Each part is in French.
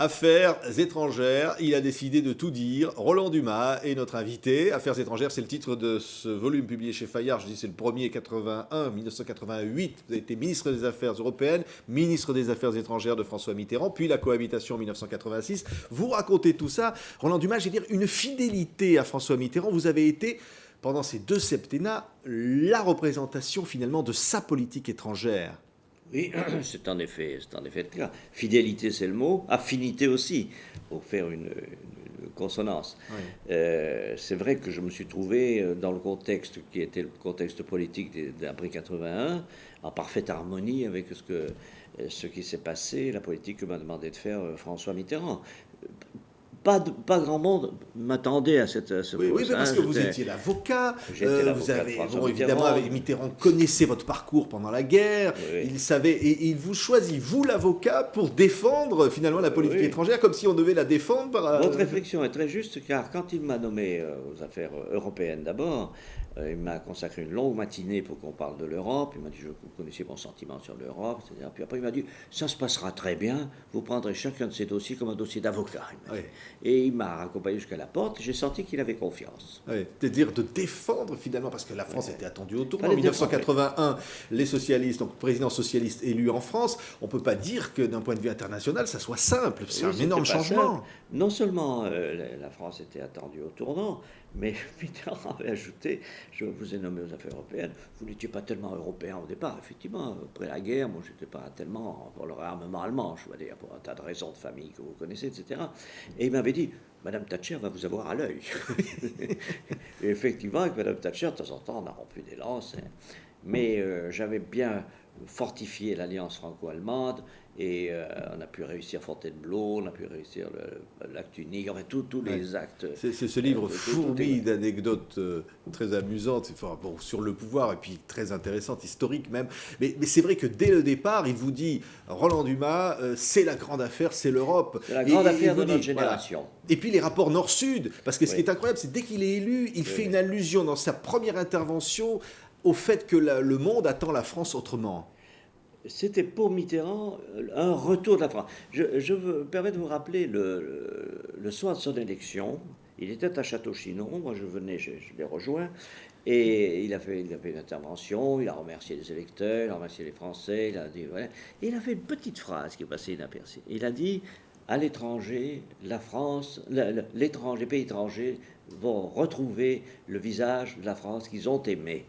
Affaires étrangères, il a décidé de tout dire. Roland Dumas est notre invité. Affaires étrangères, c'est le titre de ce volume publié chez Fayard. Je dis c'est le premier, 1988. Vous avez été ministre des Affaires européennes, ministre des Affaires étrangères de François Mitterrand, puis la cohabitation en 1986. Vous racontez tout ça. Roland Dumas, je vais dire une fidélité à François Mitterrand. Vous avez été, pendant ces 2 septennats, la représentation finalement de sa politique étrangère. Oui, c'est en effet le cas. Fidélité, c'est le mot. Affinité aussi, pour faire une consonance. Oui. C'est vrai que je me suis trouvé dans le contexte qui était le contexte politique d'après 81, en parfaite harmonie avec ce qui s'est passé, la politique que m'a demandé de faire François Mitterrand. Pas grand monde m'attendait à ce oui, parce que vous étiez l'avocat, vous avez, évidemment, avec Mitterrand, connaissez votre parcours pendant la guerre, oui. Il savait, et il vous choisit, vous l'avocat, pour défendre finalement la politique étrangère, comme si on devait la défendre par... Votre réflexion est très juste, car quand il m'a nommé aux affaires européennes d'abord, il m'a consacré une longue matinée pour qu'on parle de l'Europe. Il m'a dit, vous connaissez mon sentiment sur l'Europe, etc. Puis après, il m'a dit, ça se passera très bien, vous prendrez chacun de ces dossiers comme un dossier d'avocat. Et il m'a accompagné jusqu'à la porte, j'ai senti qu'il avait confiance. Oui, c'est-à-dire de défendre finalement, parce que la France était attendue au tournant. En 1981, les socialistes, donc président socialiste élu en France, on ne peut pas dire que d'un point de vue international, ça soit simple, c'est un énorme changement. Simple. Non seulement la France était attendue au tournant, mais Mitterrand avait ajouté, je vous ai nommé aux affaires européennes, vous n'étiez pas tellement européen au départ, effectivement, après la guerre, moi je n'étais pas tellement pour le réarmement allemand, je dois dire, pour un tas de raisons de famille que vous connaissez, etc. Et il m'avait dit, Madame Thatcher va vous avoir à l'œil. Et effectivement, avec Madame Thatcher, de temps en temps, on a rompu des lances, mais j'avais bien fortifié l'alliance franco-allemande, et on a pu réussir Fontainebleau, on a pu réussir l'acte unique, enfin tous les actes. C'est ce livre fourni d'anecdotes très amusantes, bon, sur le pouvoir, et puis très intéressantes, historiques même. Mais c'est vrai que dès le départ, il vous dit, Roland Dumas, c'est la grande affaire, c'est l'Europe. C'est la grande affaire de notre génération. Voilà. Et puis les rapports Nord-Sud, parce que ce qui est incroyable, c'est dès qu'il est élu, il fait une allusion dans sa première intervention au fait que le monde attend la France autrement. C'était pour Mitterrand un retour de la France. Je me permets de vous rappeler le soir de son élection. Il était à Château-Chinon, moi je l'ai rejoint, et il a fait une intervention, il a remercié les électeurs, il a remercié les Français, il a dit, voilà. Et il a fait une petite phrase qui est passée inaperçue. Il a dit, à l'étranger, la France, les pays étrangers vont retrouver le visage de la France qu'ils ont aimé.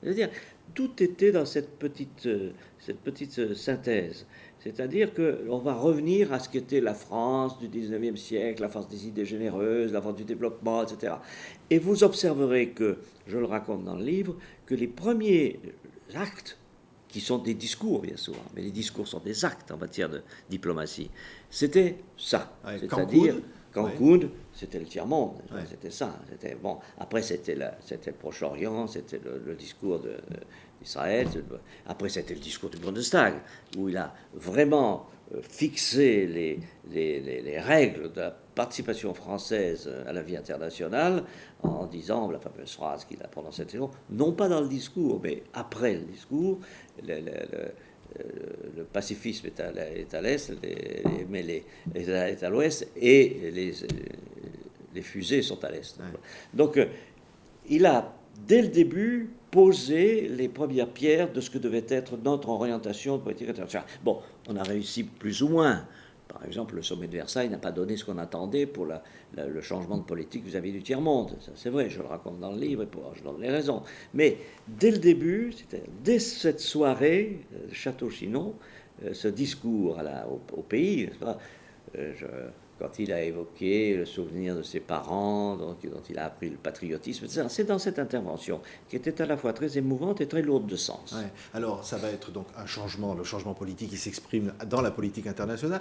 C'est-à-dire, tout était dans cette petite synthèse. C'est-à-dire qu'on va revenir à ce qu'était la France du 19e siècle, la France des idées généreuses, la France du développement, etc. Et vous observerez que, je le raconte dans le livre, que les premiers actes, qui sont des discours bien souvent, mais les discours sont des actes en matière de diplomatie, c'était ça. C'est-à-dire... Cancun, c'était le tiers-monde, c'était ça. Bon, après, c'était le Proche-Orient, c'était le discours d'Israël. Après, c'était le discours du Bundestag, où il a vraiment fixé les règles de la participation française à la vie internationale en disant la fameuse phrase qu'il a prononcée, non pas dans le discours, mais après le discours, le pacifisme est à l'est, mais est à l'ouest, et les fusées sont à l'est. Ouais. Donc, il a, dès le début, posé les premières pierres de ce que devait être notre orientation de politique internationale. Bon, on a réussi plus ou moins. Par exemple, le sommet de Versailles n'a pas donné ce qu'on attendait pour le changement de politique vis-à-vis du tiers-monde. Ça, c'est vrai, je le raconte dans le livre et je donne les raisons. Mais dès le début, dès cette soirée, Château-Chinon, ce discours au pays, quand il a évoqué le souvenir de ses parents, dont il a appris le patriotisme, etc. C'est dans cette intervention qui était à la fois très émouvante et très lourde de sens. Ouais. Alors, ça va être donc un changement, le changement politique qui s'exprime dans la politique internationale,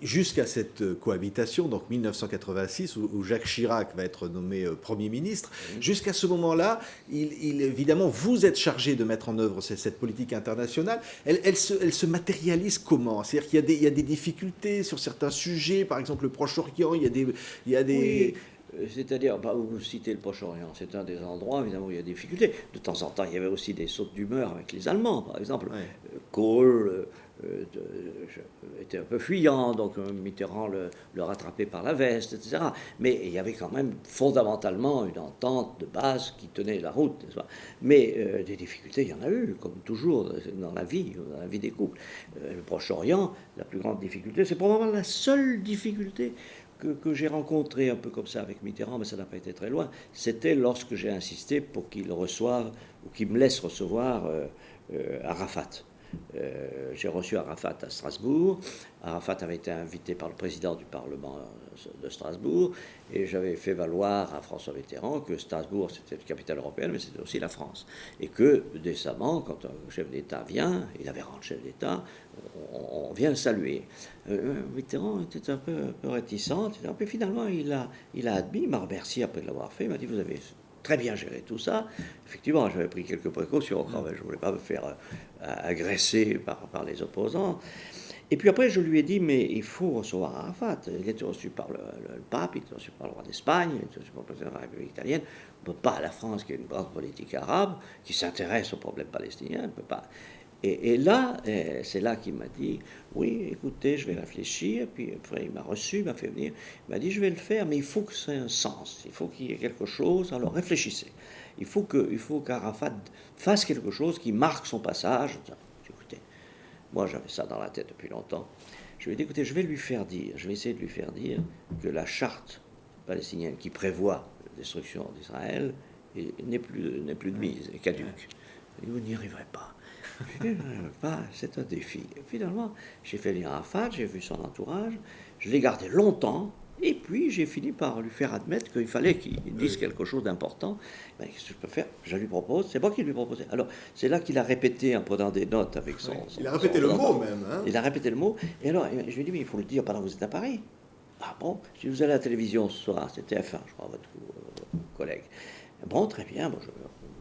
jusqu'à cette cohabitation, donc 1986, où Jacques Chirac va être nommé Premier ministre. Jusqu'à ce moment-là, évidemment, vous êtes chargé de mettre en œuvre cette politique internationale. Elle se matérialise comment? C'est-à-dire qu'il y a des difficultés sur certains sujets, par exemple, le Proche-Orient, il y a des... Oui, c'est-à-dire, vous citez le Proche-Orient, c'est un des endroits, évidemment, où il y a des difficultés. De temps en temps, il y avait aussi des sautes d'humeur avec les Allemands, par exemple. Ouais. Kohl, était un peu fuyant, donc Mitterrand le rattrapait par la veste, etc. Mais il y avait quand même fondamentalement une entente de base qui tenait la route, n'est-ce pas? Mais des difficultés, il y en a eu, comme toujours dans la vie des couples. Le Proche-Orient, la plus grande difficulté, c'est probablement la seule difficulté que j'ai rencontré un peu comme ça avec Mitterrand, mais ça n'a pas été très loin, c'était lorsque j'ai insisté pour qu'il reçoive, ou qu'il me laisse recevoir Arafat. J'ai reçu Arafat à Strasbourg. Arafat avait été invité par le président du Parlement de Strasbourg, et j'avais fait valoir à François Mitterrand que Strasbourg, c'était la capitale européenne, mais c'était aussi la France. Et que, décemment, quand un chef d'État vient, il avait rang de chef d'État, on vient le saluer. Mitterrand était un peu réticent, etc. Puis finalement, il a admis, il m'a remercié après de l'avoir fait, il m'a dit, vous avez très bien géré tout ça. Effectivement, j'avais pris quelques précautions quand même, je ne voulais pas me faire agresser par les opposants. Et puis après, je lui ai dit, mais il faut recevoir Arafat. Il était reçu par le pape, il était reçu par le roi d'Espagne, il était reçu par le président de la République italienne. On ne peut pas, la France, qui est une grande politique arabe, qui s'intéresse aux problèmes palestiniens, ne peut pas. Et là, c'est là qu'il m'a dit, oui, écoutez, je vais réfléchir. Puis après, il m'a reçu, il m'a fait venir. Il m'a dit, je vais le faire, mais il faut que ça ait un sens. Il faut qu'il y ait quelque chose. Alors réfléchissez. Il faut qu'Arafat fasse quelque chose qui marque son passage. Écoutez, moi j'avais ça dans la tête depuis longtemps. Je lui ai dit, écoutez, je vais essayer de lui faire dire que la charte palestinienne qui prévoit la destruction d'Israël n'est plus de mise, est caduque. Il dit, vous n'y arriverez pas. C'est un défi. Et finalement, j'ai fait venir Arafat, j'ai vu son entourage, je l'ai gardé longtemps, et puis j'ai fini par lui faire admettre qu'il fallait qu'il dise quelque chose d'important. Ben, qu'est-ce que je peux faire? Je lui propose, c'est moi qui lui proposais. Alors, c'est là qu'il a répété en prenant des notes avec son... Il a répété le mot même. Hein. Il a répété le mot, et alors je lui ai dit, mais il faut le dire pendant que vous êtes à Paris. Ah bon? Si vous allez à la télévision ce soir, c'était TF1, je crois, votre collègue. Bon, très bien, bon, je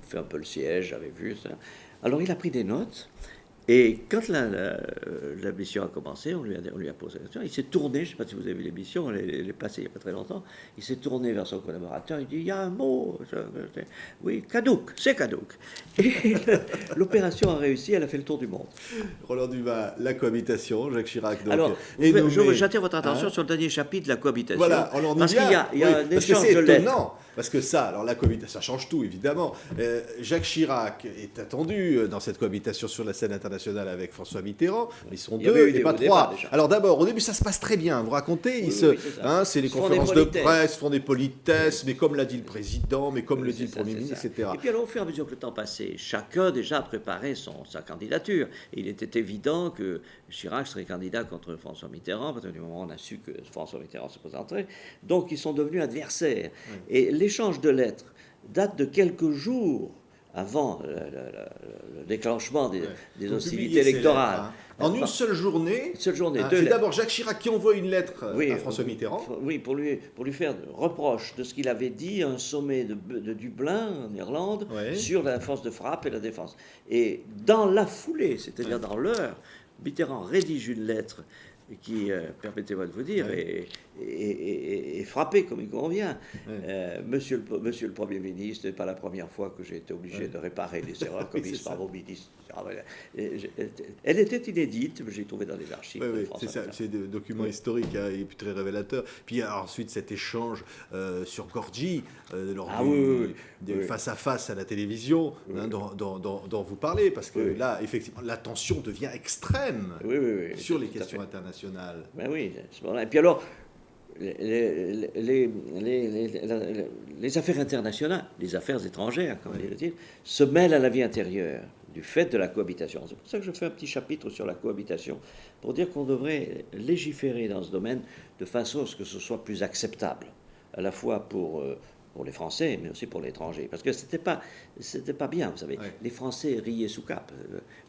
fais un peu le siège, j'avais vu ça. Alors il a pris des notes, et quand la mission a commencé, on lui a posé la question, il s'est tourné, je ne sais pas si vous avez vu l'émission, elle est passée il n'y a pas très longtemps, il s'est tourné vers son collaborateur, il dit, il y a un mot, oui, caduc, c'est caduc. Et l'opération a réussi, elle a fait le tour du monde. Roland Dumas, la cohabitation, Jacques Chirac. Donc, alors, j'attire votre attention sur le dernier chapitre de la cohabitation. Voilà, on en parce qu'il y a un échange de lettres. Parce que ça, alors la cohabitation, ça change tout, évidemment. Jacques Chirac est attendu dans cette cohabitation sur la scène internationale avec François Mitterrand. Ils sont deux et pas trois. Alors d'abord, au début, ça se passe très bien. Vous racontez, c'est les conférences de presse, font des politesses, mais comme l'a dit le président, mais comme le dit le Premier ministre, etc. Et puis alors, au fur et à mesure que le temps passait, chacun déjà préparait sa candidature. Et il était évident que Chirac serait candidat contre François Mitterrand, à partir du moment où on a su que François Mitterrand se présenterait. Donc, ils sont devenus adversaires. Et l'échange de lettres date de quelques jours avant le déclenchement des hostilités électorales. Lettres, hein. En une seule journée, c'est d'abord Jacques Chirac qui envoie une lettre à François Mitterrand. Oui, pour lui faire reproche de ce qu'il avait dit à un sommet de Dublin, en Irlande, sur la force de frappe et la défense. Et dans la foulée, c'est-à-dire dans l'heure, Mitterrand rédige une lettre qui, permettez-moi de vous dire, est frappé comme il convient. Monsieur le Premier ministre, ce n'est pas la première fois que j'ai été obligé de réparer les erreurs commises par vos ministres. Elle était inédite, mais j'ai trouvé dans les archives. C'est ça, c'est des documents historiques et puis très révélateurs. Puis ensuite cet échange sur Gorgi, lors du face-à-face à la télévision, dont vous parlez, parce que là, effectivement, la tension devient extrême sur les questions internationales. Ben oui, et puis alors, les affaires internationales, les affaires étrangères, comme dit-il, se mêlent à la vie intérieure du fait de la cohabitation. C'est pour ça que je fais un petit chapitre sur la cohabitation, pour dire qu'on devrait légiférer dans ce domaine de façon à ce que ce soit plus acceptable, à la fois pour les Français, mais aussi pour l'étranger. Parce que c'était pas bien, vous savez. Les Français riaient sous cap.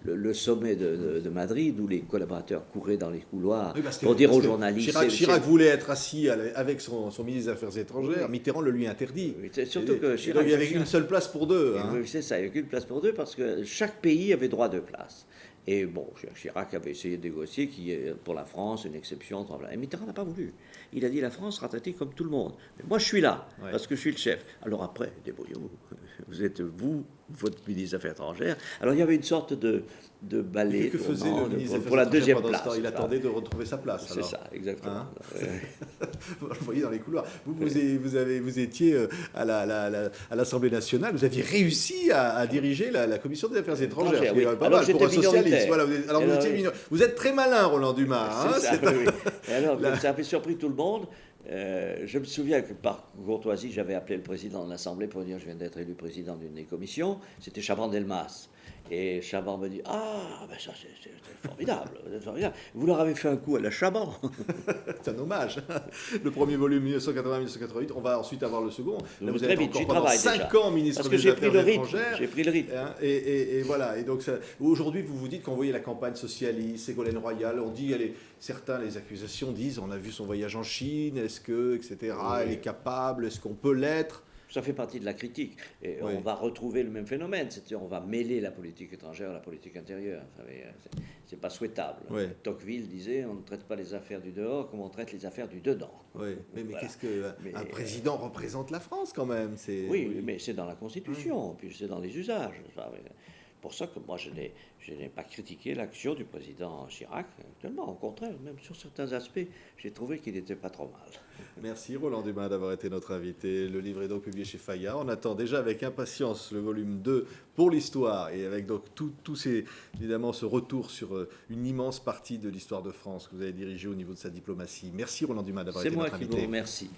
Le sommet de Madrid, où les collaborateurs couraient dans les couloirs pour dire aux journalistes... Chirac voulait être assis avec son ministre des Affaires étrangères. Mitterrand le lui interdit. Surtout que Chirac... Il y avait une seule place pour deux. Oui, c'est ça, il n'y avait qu'une place pour deux, parce que chaque pays avait droit à 2 places. Et bon, Chirac avait essayé de négocier qu'il y ait pour la France une exception. Et Mitterrand n'a pas voulu. Il a dit la France sera traitée comme tout le monde. Mais moi, je suis là, parce que je suis le chef. Alors après, débrouillez-vous. Vous êtes, vous, votre ministre des Affaires étrangères. Alors il y avait une sorte de balai Que faisait tournant le ministre des pour la Affaires deuxième étrangères pendant ce place. temps? Il attendait de retrouver sa place. C'est alors. ça, exactement. Hein Ouais. Vous le voyez dans les couloirs. Vous étiez à l'Assemblée nationale. Vous aviez réussi à diriger la commission des Affaires étrangères. Oui. Pas Alors mal pour un j'étais socialiste. minoritaire. Voilà, Alors, vous êtes très malin, Roland Dumas. Hein, C'est ça, oui. Et alors, Là. ça avait surpris tout le monde. Je me souviens que par courtoisie, j'avais appelé le président de l'Assemblée pour dire je viens d'être élu président d'une des commissions. C'était Chaban-Delmas. Et Chaban me dit ah, ben ça c'est formidable, c'est formidable. Vous leur avez fait un coup à la Chaban. C'est un hommage. Le premier volume 1980-1988. On va ensuite avoir le second. Là, vous Très êtes vite, encore j'y pendant travaille 5 déjà. ans ministre Parce que des j'ai pris Affaires le rythme. étrangères. J'ai pris le rythme. Hein, et voilà. Et donc aujourd'hui, vous vous dites qu'on voyait la campagne socialiste, Ségolène Royal. On dit, certains, les accusations disent, on a vu son voyage en Chine. Est-ce que, etc. Oui. Elle est capable. Est-ce qu'on peut l'être? Ça fait partie de la critique. Et Oui. on va retrouver le même phénomène, c'est-à-dire on va mêler la politique étrangère à la politique intérieure. Vous savez, c'est pas souhaitable. Oui. Tocqueville disait on ne traite pas les affaires du dehors comme on traite les affaires du dedans. Oui. Mais Voilà. qu'est-ce qu'un Mais, président représente la France quand même? Oui, mais c'est dans la Constitution, puis c'est dans les usages. Pour ça que moi, je n'ai pas critiqué l'action du président Chirac actuellement. Au contraire, même sur certains aspects, j'ai trouvé qu'il n'était pas trop mal. Merci Roland Dumas d'avoir été notre invité. Le livre est donc publié chez Fayard. On attend déjà avec impatience le volume 2 pour l'histoire et avec donc évidemment ce retour sur une immense partie de l'histoire de France que vous avez dirigé au niveau de sa diplomatie. Merci Roland Dumas d'avoir été notre invité. C'est moi qui vous remercie.